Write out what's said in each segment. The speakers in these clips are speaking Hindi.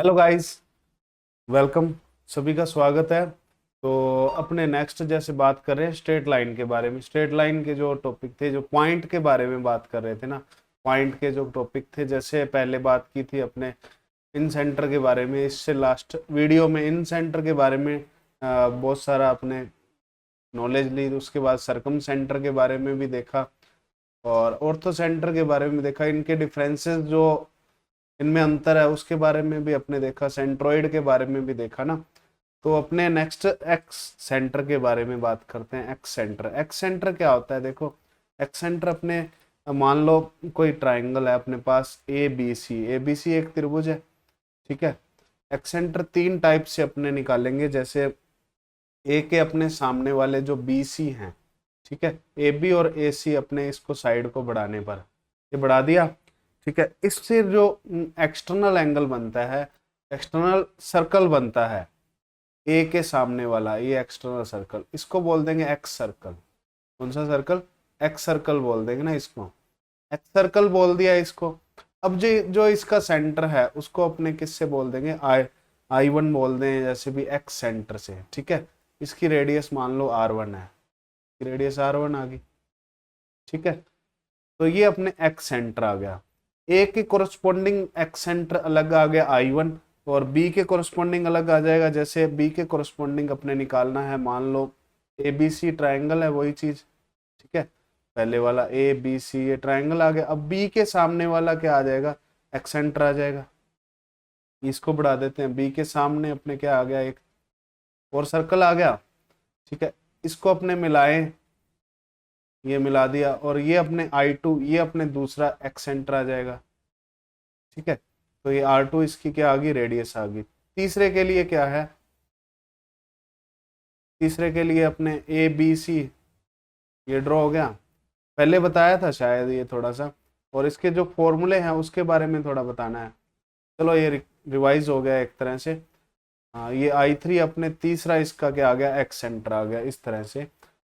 Hello guys, welcome. सभी का स्वागत है। तो अपने नेक्स्ट जैसे बात कर रहे हैं स्ट्रेट लाइन के बारे में। स्ट्रेट लाइन के जो टॉपिक थे, जो पॉइंट के बारे में बात कर रहे थे ना, पॉइंट के जो टॉपिक थे, जैसे पहले बात की थी अपने इन सेंटर के बारे में। इससे लास्ट वीडियो में इन सेंटर के बारे में बहुत सारा अपने नॉलेज ली। उसके बाद सरकम सेंटर के बारे में भी देखा और ऑर्थो सेंटर के बारे में देखा। इनके डिफरेंसेस जो इनमें अंतर है उसके बारे में भी अपने देखा। सेंट्रोइड के बारे में भी देखा ना। तो अपने नेक्स्ट एक्स सेंटर के बारे में बात करते हैं। एक्स सेंटर, एक्स सेंटर क्या होता है? देखो, एक्स सेंटर अपने मान लो कोई ट्राइंगल है अपने पास ए बी सी। ए बी सी एक त्रिभुज है, ठीक है। एक्स सेंटर तीन टाइप से अपने निकालेंगे। जैसे ए के अपने सामने वाले जो बी सी हैं, ठीक है, ए बी और ए सी अपने इसको साइड को बढ़ाने पर ये बढ़ा दिया, ठीक है। इससे जो एक्सटर्नल एंगल बनता है, एक्सटर्नल सर्कल बनता है ए के सामने वाला, ये एक्सटर्नल सर्कल, इसको बोल देंगे एक्स सर्कल। कौन सा सर्कल? एक्स सर्कल बोल देंगे ना इसको। एक्स सर्कल बोल दिया इसको। अब जो इसका सेंटर है उसको अपने किससे बोल देंगे? आई वन बोल दें, जैसे भी एक्स सेंटर से, ठीक है। इसकी रेडियस मान लो आर वन है, रेडियस आर वन आ गई, ठीक है। तो ये अपने एक्स सेंटर आ गया। ए के कोरस्पोंडिंग एक्स सेंटर अलग आ गया आई वन, और बी के कोरस्पोंडिंग अलग आ जाएगा। जैसे बी के कोरस्पोंडिंग अपने निकालना है, मान लो ए बी सी ट्राइंगल है, वही चीज, ठीक है। पहले वाला ए बी सी ये ट्राइंगल आ गया। अब बी के सामने वाला क्या आ जाएगा? एक्स सेंटर आ जाएगा। इसको बढ़ा देते हैं। बी के सामने अपने क्या आ गया? एक और सर्कल आ गया, ठीक है। इसको अपने मिलाएं, ये मिला दिया, और ये अपने आई टू, ये अपने दूसरा एक्स सेंटर आ जाएगा, ठीक है। तो ये आर टू इसकी क्या आ गई? रेडियस आ गई। तीसरे के लिए क्या है? तीसरे के लिए अपने ए बी सी ये ड्रॉ हो गया। पहले बताया था शायद ये थोड़ा सा, और इसके जो फॉर्मूले हैं उसके बारे में थोड़ा बताना है। चलो ये रिवाइज हो गया एक तरह से। हाँ, ये आई थ्री अपने तीसरा इसका क्या आ गया? एक्स सेंटर आ गया, इस तरह से।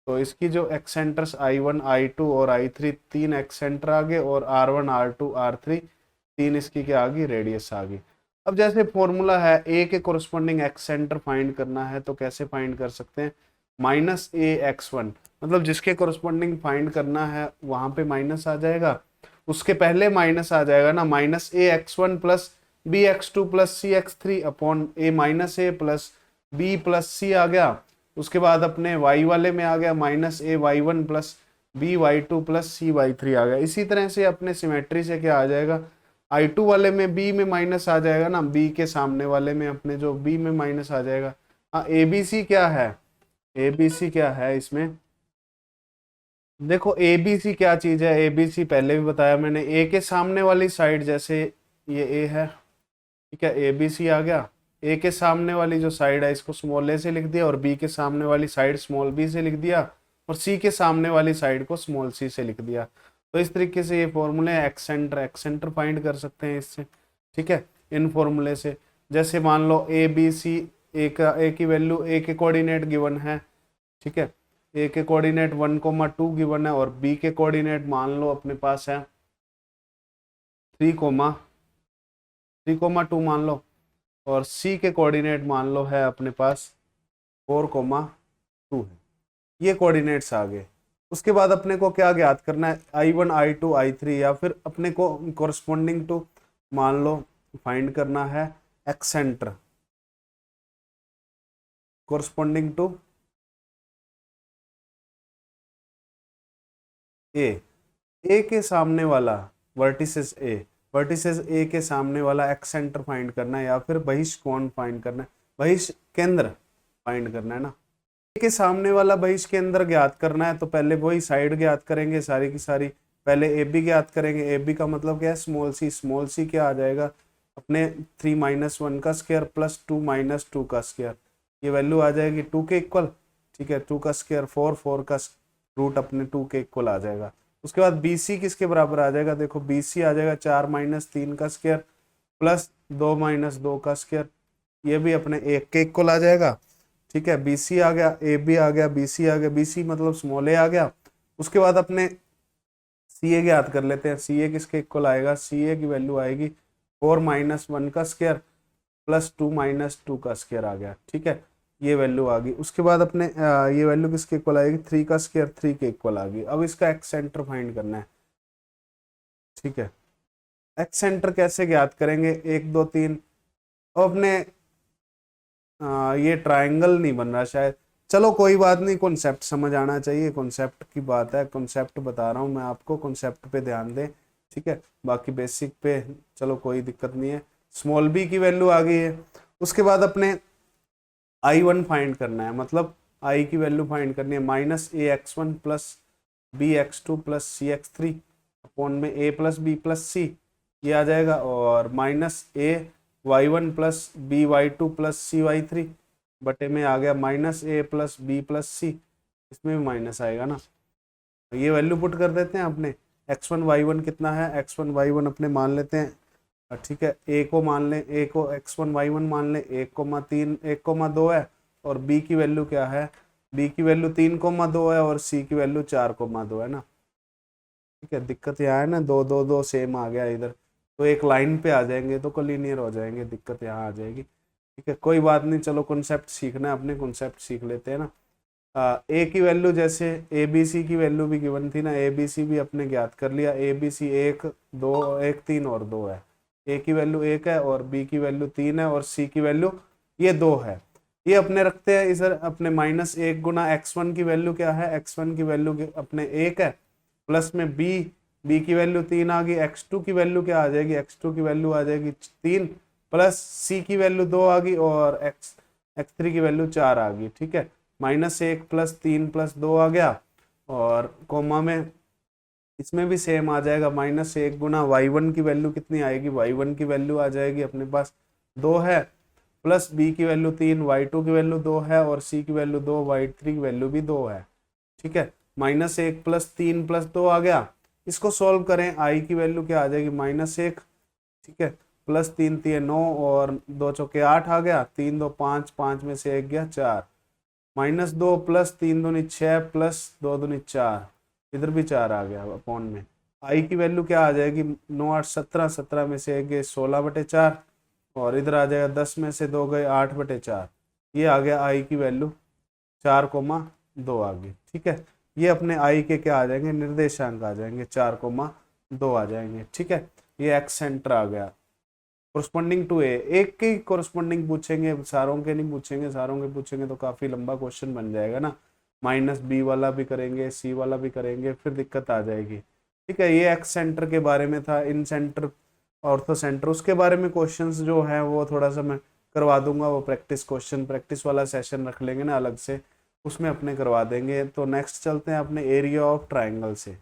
तो इसकी जो excentres I one I two और आई थ्री, तीन एक्स सेंटर आ गए, और r one r two r three, तीन इसकी क्या आ गई? रेडियस आ गई। अब जैसे फॉर्मूला है ए के कोरस्पोंडिंग एक्स सेंटर फाइंड करना है, तो कैसे फाइंड कर सकते हैं? माइनस ए एक्स वन, मतलब जिसके कोरस्पोंडिंग फाइंड करना है वहां पे माइनस आ जाएगा, उसके पहले माइनस आ जाएगा ना। Minus a x one plus b x two plus c x three upon a minus a plus b plus c आ गया। उसके बाद अपने y वाले में आ गया minus a y one plus b y two plus c y three आ गया। इसी तरह से अपने सिमेट्री से क्या आ जाएगा? आई टू वाले में b में माइनस आ जाएगा ना, b के सामने वाले में अपने जो b में माइनस आ जाएगा। हाँ, ए बी सी क्या है? ए बी सी क्या है इसमें? देखो ए बी सी क्या चीज है? ए बी सी पहले भी बताया मैंने। ए के सामने वाली साइड, जैसे ये ए है, ठीक है, ए बी सी आ गया। ए के सामने वाली जो साइड है इसको स्मॉल ए से लिख दिया, और बी के सामने वाली साइड स्मॉल बी से लिख दिया, और सी के सामने वाली साइड को स्मॉल सी से लिख दिया। तो इस तरीके से ये फॉर्मूले एक्स सेंटर फाइंड कर सकते हैं इससे, ठीक है, इन फॉर्मूले से। जैसे मान लो ए बी सी, ए की वैल्यू, ए के कोऑर्डिनेट गिवन है, ठीक है। ए के कोऑर्डिनेट 1,2 गिवन है, और बी के कोऑर्डिनेट मान लो अपने पास है 3,2 मान लो, और सी के कोऑर्डिनेट मान लो है अपने पास 4,2 है। ये कोऑर्डिनेट्स आ गए। उसके बाद अपने को क्या ज्ञात करना है? I one I two I three, या फिर अपने को कोरस्पोंडिंग टू मान लो फाइंड करना है एक्स सेंटर कोरस्पोंडिंग टू ए। ए के सामने वाला वर्टिसेस ए, वर्टिसेस ए के सामने वाला एक्स सेंटर फाइंड करना है, या फिर बहिष्कोण फाइंड करना है, बहिष केंद्र फाइंड करना है ना। ए के सामने वाला बहिष केंद्र ज्ञात करना है, तो पहले वही साइड ज्ञात करेंगे सारी की सारी। पहले ए बी ज्ञात करेंगे। ए बी का मतलब क्या है? Small C. स्मॉल सी क्या आ जाएगा? अपने 3 - 1 का स्क्वायर प्लस 2 - 2 का स्क्वायर, ये वैल्यू आ जाएगी 2 के इक्वल, ठीक है। 2 का स्क्वायर 4, 4 का रूट अपने 2 के इक्वल आ जाएगा। उसके बाद बी सी किसके बराबर आ जाएगा? देखो बी सी आ जाएगा 4 - 3 का स्क्वायर प्लस 2 - 2 का स्क्वायर, ये भी अपने 1 के इक्वल आ जाएगा, ठीक है। बी सी आ गया, ए बी आ गया, बी सी आ गया। बी सी मतलब स्मॉल ए आ गया। उसके बाद अपने सी ए ज्ञात कर लेते हैं। सी ए किसके इक्वल आएगा? सी ए की वैल्यू आएगी 4 - 1 का स्क्वायर प्लस 2 माइनस 2 का स्क्वायर आ गया। ठीक है, ये वैल्यू आ गई। उसके बाद अपने ये वैल्यू किसके इक्वल आएगी, 3 का स्क्वायर 3 के इक्वल आ गई। अब इसका एक्स सेंटर फाइंड करना है। ठीक है, एक्स सेंटर कैसे ज्ञात करेंगे, 1 2 3। अब अपने ये ट्रायंगल नहीं बन रहा शायद, चलो कोई बात नहीं, कॉन्सेप्ट समझ आना चाहिए, कॉन्सेप्ट की बात है, कॉन्सेप्ट बता रहा हूँ मैं आपको, कॉन्सेप्ट पे ध्यान दें। ठीक है, बाकी बेसिक पे चलो कोई दिक्कत नहीं है। स्मॉल बी की वैल्यू आ गई है। उसके बाद अपने I1 फाइंड करना है, मतलब आई की वैल्यू फाइंड करनी है, minus a x one plus b x two plus c x three upon में a plus b plus c, ये आ जाएगा, और minus a y one plus b y two plus c y three बटे में आ गया minus a plus b plus c, इसमें भी माइनस आएगा ना। ये वैल्यू पुट कर देते हैं अपने, एक्स वन वाई वन कितना है, एक्स वन वाई वन अपने मान लेते हैं। ठीक है, ए को मान लें, ए को एक्स वन वाई वन मान लें, 1,3 1,2 है, और बी की वैल्यू क्या है, बी की वैल्यू 3,2 है, और सी की वैल्यू 4,2 है ना। ठीक है, दिक्कत यहाँ है ना, 2 2 2 सेम आ गया इधर, तो एक लाइन पे आ जाएंगे तो कोलिनियर हो जाएंगे, दिक्कत यहाँ आ जाएगी। ठीक है, कोई बात नहीं, चलो कॉन्सेप्ट सीखना है अपने, कॉन्सेप्ट सीख लेते हैं ना। ए की वैल्यू जैसे ए बी सी की वैल्यू भी गिवन थी ना, ए बी सी भी अपने ज्ञात कर लिया, ए बी सी 1 2 1 3 और 2 है, ए की वैल्यू 1 है और बी की वैल्यू 3 है और सी की वैल्यू ये 2 है। ये अपने रखते हैं इधर, अपने माइनस 1 गुना x1 की वैल्यू क्या है, x1 की वैल्यू अपने 1 है, प्लस में बी की वैल्यू 3 आ गई, x2 की वैल्यू क्या आ जाएगी, x2 की वैल्यू आ जाएगी 3, प्लस सी की वैल्यू 2 आ गई, और x3 की वैल्यू 4 आ गई। ठीक है, माइनस 1 प्लस 3 प्लस 2 आ गया, और कोमा में इसमें भी सेम आ जाएगा, माइनस 1 गुना y1 की वैल्यू कितनी आएगी, y1 की वैल्यू आ जाएगी अपने पास 2 है, प्लस बी की वैल्यू 3, y2 की वैल्यू 2 है, और सी की वैल्यू 2, y3 की वैल्यू भी 2 है। ठीक है, माइनस 1 प्लस 3 प्लस 2 आ गया। इसको सॉल्व करें, आई की वैल्यू क्या आ जाएगी, -1। ठीक है, प्लस 3 3 9 और 2 चौके 8 आ गया, 3 2 5 5 में से 1 गया 4, -2 प्लस 3 दूनी 6 प्लस 2 दूनी 4, इधर भी 4 आ गया अपॉन में। आई की वैल्यू क्या आ जाएगी, 9 8 17, 17 में से 1 गए 16/4, और इधर आ जाएगा 10 में से 2 गए 8/4, ये आ गया आई की वैल्यू 4,2 आ गई। ठीक है, ये अपने आई के क्या आ जाएंगे, निर्देशांक आ जाएंगे, 4,2 आ जाएंगे। ठीक है, ये एक्स सेंटर आ गया कोरस्पॉन्डिंग टू ए। एक की कोरस्पॉन्डिंग पूछेंगे, सारों के नहीं पूछेंगे, सारों के पूछेंगे तो काफी लंबा क्वेश्चन बन जाएगा ना, माइनस बी वाला भी करेंगे, सी वाला भी करेंगे, फिर दिक्कत आ जाएगी। ठीक है, ये एक्स सेंटर के बारे में था, इन सेंटर ऑर्थो सेंटर, उसके बारे में क्वेश्चंस जो है वो थोड़ा सा मैं करवा दूंगा, वो प्रैक्टिस क्वेश्चन, प्रैक्टिस वाला सेशन रख लेंगे ना अलग से, उसमें अपने करवा देंगे। तो नेक्स्ट चलते हैं अपने एरिया ऑफ ट्राइंगल से।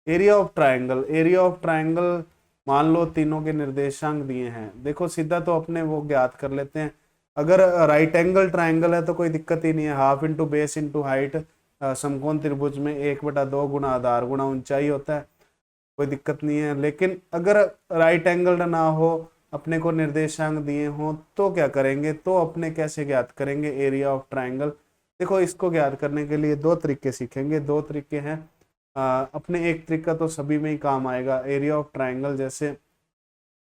Area of triangle, area of triangle मान लो तीनों के निर्देशांक दिए हैं, देखो सीधा तो अपने वो ज्ञात कर लेते हैं। अगर राइट एंगल ट्राइंगल है तो कोई दिक्कत ही नहीं है, half into base into height, समकोण त्रिभुज में 1/2 गुना आधार गुना ऊंचाई होता है, कोई दिक्कत नहीं है। लेकिन अगर राइट एंगल ना हो, अपने को निर्देशांक दिए हो, तो क्या करेंगे, तो अपने कैसे ज्ञात करेंगे एरिया ऑफ ट्राइंगल। देखो इसको ज्ञात करने के लिए दो तरीके सीखेंगे, दो तरीके हैं। अपने एक तरीका तो सभी में ही काम आएगा, एरिया ऑफ ट्राइंगल जैसे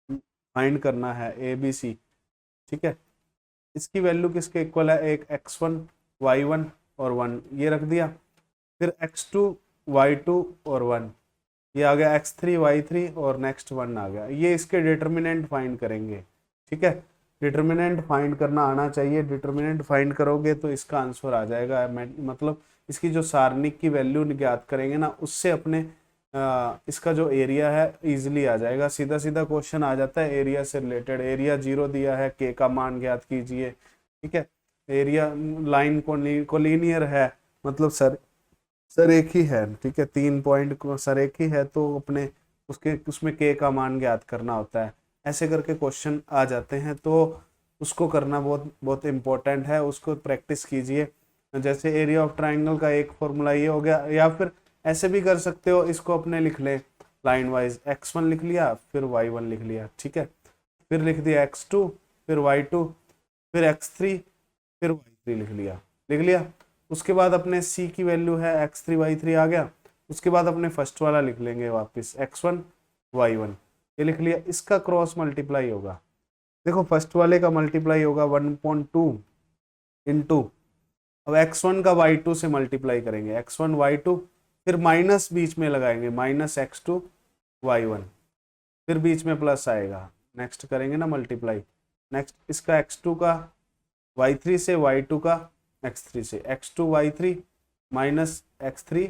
फाइंड करना है ए बी सी। ठीक है, इसकी वैल्यू किसके इक्वल है, एक x1 y1 और 1 ये रख दिया, फिर x2 y2 और 1 ये आ गया, x3 y3 और नेक्स्ट 1 आ गया। ये इसके डिटर्मिनेंट फाइंड करेंगे। ठीक है, डिटर्मिनेंट फाइंड करना आना चाहिए, डिटर्मिनेंट फाइंड करोगे तो इसका आंसर आ जाएगा, मतलब इसकी जो सारणिक की वैल्यू ज्ञात करेंगे ना, उससे अपने इसका जो एरिया है इजीली आ जाएगा, सीधा सीधा क्वेश्चन आ जाता है एरिया से रिलेटेड। एरिया 0 दिया है, के का मान ज्ञात कीजिए। ठीक है, एरिया लाइन कोलिनियर है, मतलब सर एक ही है। ठीक है, 3 पॉइंट सर एक ही है, तो अपने उसमें के का मान ज्ञात करना होता है, ऐसे करके क्वेश्चन आ जाते हैं। तो उसको करना बहुत बहुत इम्पोर्टेंट है, उसको प्रैक्टिस कीजिए। जैसे एरिया ऑफ ट्राइंगल का एक फॉर्मूला ये हो गया, या फिर ऐसे भी कर सकते हो, इसको अपने लिख ले लाइन वाइज, x1 लिख लिया फिर y1 लिख लिया। ठीक है, फिर लिख दिया x2 फिर y2 फिर x3 फिर y3 लिख लिया। उसके बाद अपने c की वैल्यू है x3 y3 आ गया, उसके बाद अपने फर्स्ट वाला लिख लेंगे वापस x1 y1 ये लिख लिया, इसका क्रॉस मल्टीप्लाई होगा, देखो फर्स्ट वाले का मल्टीप्लाई होगा 1.2 इंटू, अब x1 का y2 से मल्टीप्लाई करेंगे, x1 y2, फिर माइनस बीच में लगाएंगे, माइनस x2 y1, फिर बीच में प्लस आएगा, नेक्स्ट करेंगे ना मल्टीप्लाई, नेक्स्ट इसका x2 का y3 से, y2 का x3 से, x2 y3 minus x3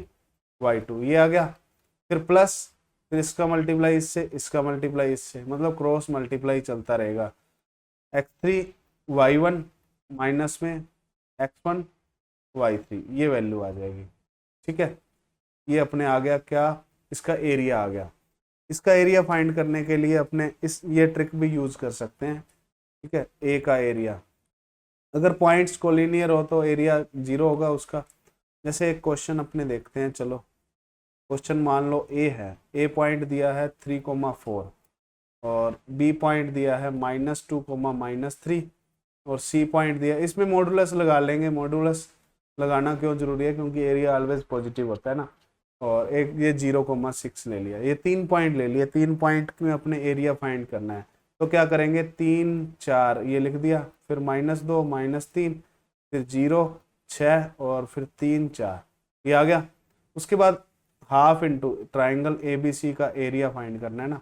y2, ये आ गया, फिर प्लस, फिर इसका मल्टीप्लाई इससे, इसका मल्टीप्लाई इससे, मतलब क्रॉस मल्टीप्लाई चलता रहेगा, x3 y1 माइनस में x1 y3, ये वैल्यू आ जाएगी। ठीक है, ये अपने आ गया क्या, इसका एरिया आ गया। इसका एरिया फाइंड करने के लिए अपने ये ट्रिक भी यूज कर सकते हैं। ठीक है, ए का एरिया, अगर पॉइंट्स कोलिनियर हो तो एरिया 0 होगा उसका। जैसे एक क्वेश्चन अपने देखते हैं, चलो क्वेश्चन मान लो ए है, ए पॉइंट दिया है 3,4 और बी पॉइंट दिया है -2,-3 और सी पॉइंट दिया, इसमें मॉडुलस लगा लेंगे। मॉडुलस लगाना क्यों जरूरी है, क्योंकि एरिया ऑलवेज पॉजिटिव होता है ना। और एक ये 0,6 ले लिया, ये 3 पॉइंट ले लिया, 3 पॉइंट में अपने एरिया फाइंड करना है। तो क्या करेंगे, 3 4 ये लिख दिया, फिर -2 -3, फिर 0 6 और फिर 3 4, ये आ गया। उसके बाद हाफ इंटू ट्राइंगल ABC का एरिया फाइंड करना है ना।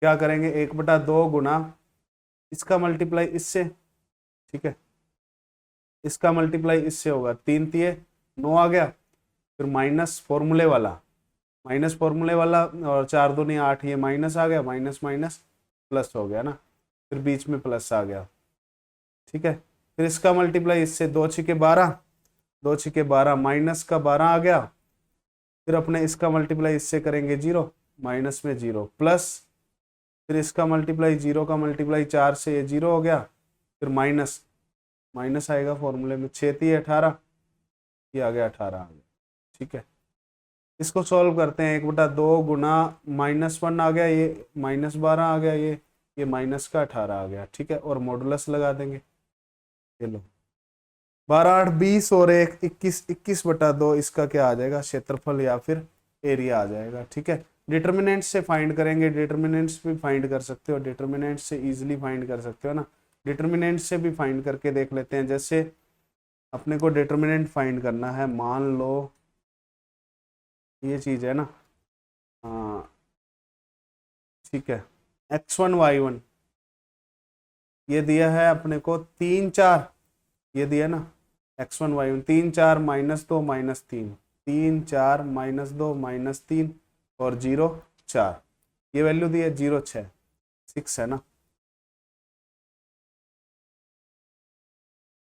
क्या करेंगे, 1/2 गुना इसका मल्टीप्लाई इससे, ठीक है, इसका मल्टीप्लाई इससे होगा, 3 तिये 9 आ गया, फिर माइनस फॉर्मूले वाला, माइनस फॉर्मूले वाला, और 4 दूनी 8, ये माइनस आ गया, माइनस माइनस प्लस हो गया ना, फिर बीच में प्लस आ गया। ठीक है, फिर इसका मल्टीप्लाई इससे, 2 छिके 12, 2 छिके 12, माइनस का 12 आ गया, फिर अपने इसका मल्टीप्लाई इससे करेंगे 0, माइनस में 0 प्लस, फिर इसका मल्टीप्लाई 0 का मल्टीप्लाई 4 से, ये 0 हो गया, फिर माइनस माइनस आएगा फॉर्मूले में, 6 तिये 18, ये आ गया 18 आ गया। ठीक है, इसको सॉल्व करते हैं, 1/2 गुना -1 आ गया, ये -12 आ गया, ये माइनस का 18 आ गया। ठीक है, और मॉडुलस लगा देंगे, चलो 12 8 20 और 1 21, 21/2 इसका क्या आ जाएगा, क्षेत्रफल या फिर एरिया आ जाएगा। ठीक है, डिटर्मिनेंट से फाइंड करेंगे, डिटर्मिनेंट्स भी फाइंड कर सकते हो, डिटर्मिनेंट से इजीली फाइंड कर सकते हो ना। डिटर्मिनेंट से भी फाइंड करके देख लेते हैं। जैसे अपने को डिटर्मिनेंट फाइंड करना है, मान लो ये चीज है ना, हाँ ठीक है, x1 y1 ये दिया है अपने को 3 4, ये दिया ना x1 y1 3 4 -2 -3, 3 4 -2 -3 और 0 4, ये वैल्यू दी है 0 6 6 है ना,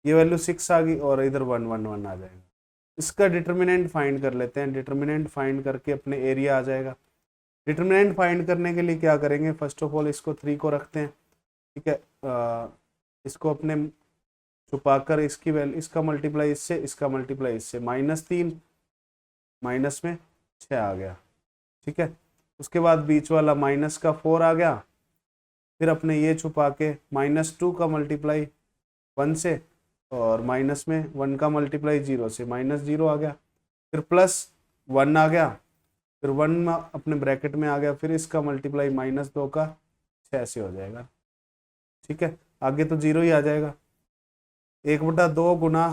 ये वैल्यू 6 आ गई और इधर 1 1 1 आ जाएगा। इसका डिटर्मिनेंट फाइंड कर लेते हैं, डिटर्मिनेंट फाइंड करके अपने एरिया आ जाएगा। डिटर्मिनेंट फाइंड करने के लिए क्या करेंगे, फर्स्ट ऑफ ऑल इसको 3 को रखते हैं। ठीक है, इसको अपने छुपाकर इसकी वैल्यू, इसका मल्टीप्लाई इससे, इसका मल्टीप्लाई इससे, -3 माइनस में 6 आ गया। ठीक है, उसके बाद बीच वाला माइनस का 4 आ गया, फिर अपने ये छुपा के -2 का मल्टीप्लाई 1 से, और माइनस में 1 का मल्टीप्लाई 0 से, -0 आ गया, फिर +1 आ गया, फिर 1 अपने ब्रैकेट में आ गया, फिर इसका मल्टीप्लाई -2 का 6 से हो जाएगा। ठीक है, आगे तो 0 ही आ जाएगा। 1/2 गुना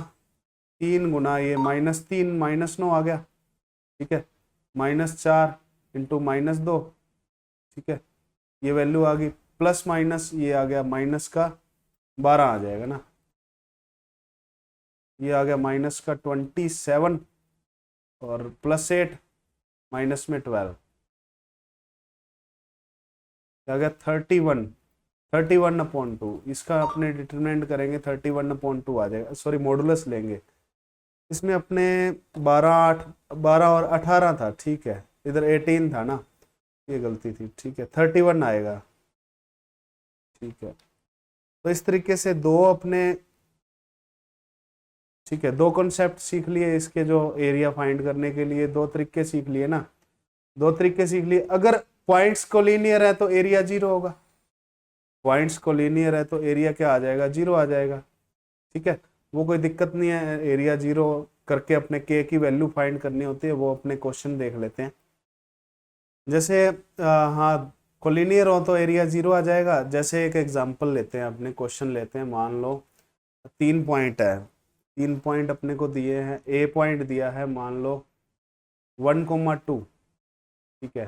3 गुना ये -3 -9 आ गया। ठीक है, -4 इंटू -2, ठीक है, ये वैल्यू आ गई, प्लस माइनस ये आ गया, माइनस का 12 आ जाएगा ना, ये आ गया माइनस का 27 और +8 माइनस में 12, आ गया 31, 31/2। इसका अपने डिटरमिनेंट करेंगे, 31/2 आ जाएगा, सॉरी मॉडुलस लेंगे। इसमें अपने 12 और 18 था, ठीक है, इधर 18 था ना, ये गलती थी। ठीक है, 31 आएगा। ठीक है, तो इस तरीके से दो अपने, ठीक है, 2 कॉन्सेप्ट सीख लिए इसके, जो एरिया फाइंड करने के लिए 2 तरीके सीख लिए ना, 2 तरीके सीख लिए। अगर पॉइंट्स कोलिनियर है तो एरिया 0 होगा, पॉइंट्स कोलिनियर है तो एरिया क्या आ जाएगा, 0 आ जाएगा। ठीक है, वो कोई दिक्कत नहीं है, एरिया 0 करके अपने के की वैल्यू फाइंड करनी होती है, वो अपने क्वेश्चन देख लेते हैं। जैसे हाँ कोलिनियर हो तो एरिया 0 आ जाएगा। जैसे एक एग्जांपल लेते हैं, अपने क्वेश्चन लेते हैं, मान लो 3 पॉइंट है, 3 पॉइंट अपने को दिए हैं। ए पॉइंट दिया है मान लो 1,2, ठीक है।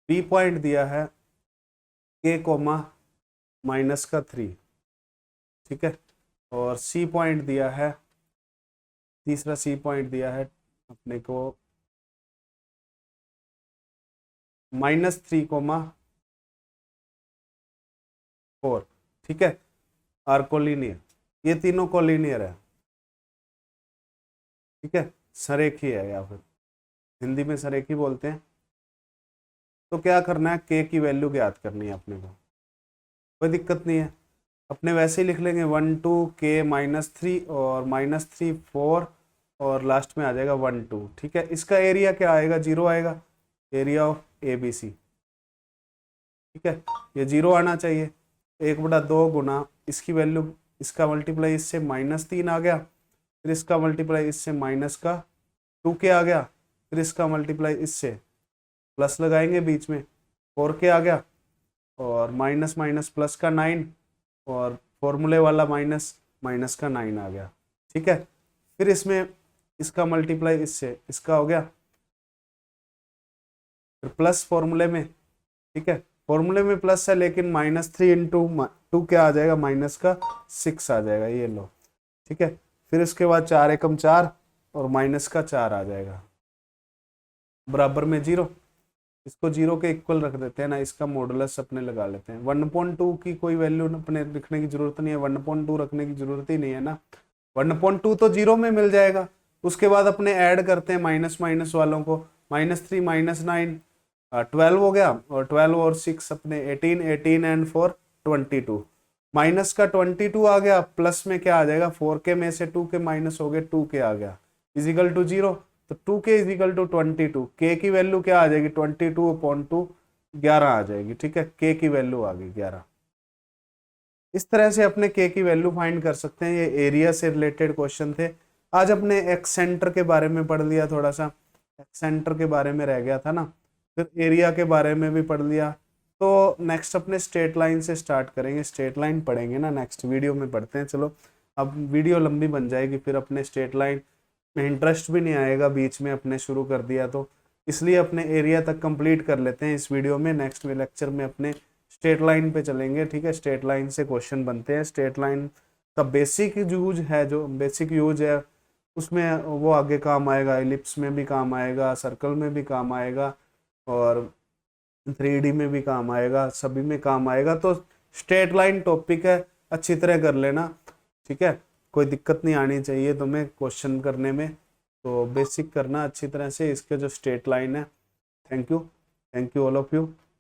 बी पॉइंट दिया है k, -3, ठीक है। और सी पॉइंट दिया है, तीसरा सी पॉइंट दिया है अपने को -3,4, ठीक है। आर कोलिनियर, ये तीनों कोलिनियर है, ठीक है, सरेखी है, या फिर हिंदी में सरेखी बोलते हैं। तो क्या करना है, के की वैल्यू ज्ञात करनी है अपने को, कोई दिक्कत नहीं है, अपने वैसे ही लिख लेंगे 1 2 k -3 और -3 4 और लास्ट में आ जाएगा 1 2, ठीक है। इसका एरिया क्या आएगा, 0 आएगा, area of A B C, ठीक है। ये 0 आना चाहिए। 1/2 गुना इसकी वैल्यू, इसका मल्टीप्लाई इससे -3 आ गया, फिर इसका मल्टीप्लाई इससे -2k आ गया, फिर इसका मल्टीप्लाई इससे प्लस लगाएंगे बीच में 4k आ गया, और माइनस माइनस प्लस का 9, और फॉर्मूले वाला माइनस माइनस का 9 आ गया, ठीक है। फिर इसमें इसका मल्टीप्लाई इससे इसका हो गया, फिर प्लस फॉर्मूले में, ठीक है, फॉर्मूले में प्लस है लेकिन -3 इंटू 2 क्या आ जाएगा, -6 आ जाएगा, ये लो, ठीक है। फिर इसके बाद 4 एकम 4 और -4 आ जाएगा, बराबर में 0। इसको 0 के इक्वल रख देते हैं ना, इसका मॉडुलस अपने लगा लेते हैं। 1/2 की कोई वैल्यू अपने लिखने की जरूरत नहीं है, 1/2 रखने की जरूरत ही नहीं है ना, 1/2 तो 0 में मिल जाएगा। उसके बाद अपने ऐड करते हैं माइनस माइनस वालों को, -3 -9 12 हो गया, और 12 और 6 अपने 18, 18 एंड 4 22, माइनस का 22 आ गया, प्लस में क्या आ जाएगा, 4k में से 2k माइनस हो गए, 2k आ गया, इजिकल टू 0। तो 2k इजिकल टू 22, k की वैल्यू क्या आ जाएगी, 22/2, 11 आ जाएगी, ठीक है। k की वैल्यू आ गई 11। इस तरह से अपने k की वैल्यू फाइंड कर सकते हैं। ये एरिया से रिलेटेड क्वेश्चन थे। आज अपने एक्सेंटर के बारे में पढ़ लिया, थोड़ा सा एक्सेंटर के बारे में रह गया था ना, फिर एरिया के बारे में भी पढ़ लिया। तो नेक्स्ट अपने स्ट्रेट लाइन से स्टार्ट करेंगे, स्ट्रेट लाइन पढ़ेंगे ना, नेक्स्ट वीडियो में पढ़ते हैं। चलो, अब वीडियो लंबी बन जाएगी, फिर अपने स्ट्रेट लाइन में इंटरेस्ट भी नहीं आएगा, बीच में अपने शुरू कर दिया तो, इसलिए अपने एरिया तक कंप्लीट कर लेते हैं इस वीडियो में। नेक्स्ट लेक्चर में अपने स्ट्रेट लाइन पे चलेंगे, ठीक है। स्ट्रेट लाइन से क्वेश्चन बनते हैं, स्ट्रेट लाइन का बेसिक यूज है, जो बेसिक यूज है उसमें वो आगे काम आएगा, एलिप्स में भी काम आएगा, सर्कल में भी काम आएगा, और 3D में भी काम आएगा, सभी में काम आएगा। तो स्ट्रेट लाइन टॉपिक है, अच्छी तरह कर लेना, ठीक है। कोई दिक्कत नहीं आनी चाहिए तुम्हें क्वेश्चन करने में, तो बेसिक करना अच्छी तरह से इसके जो स्ट्रेट लाइन है। Thank you all of you.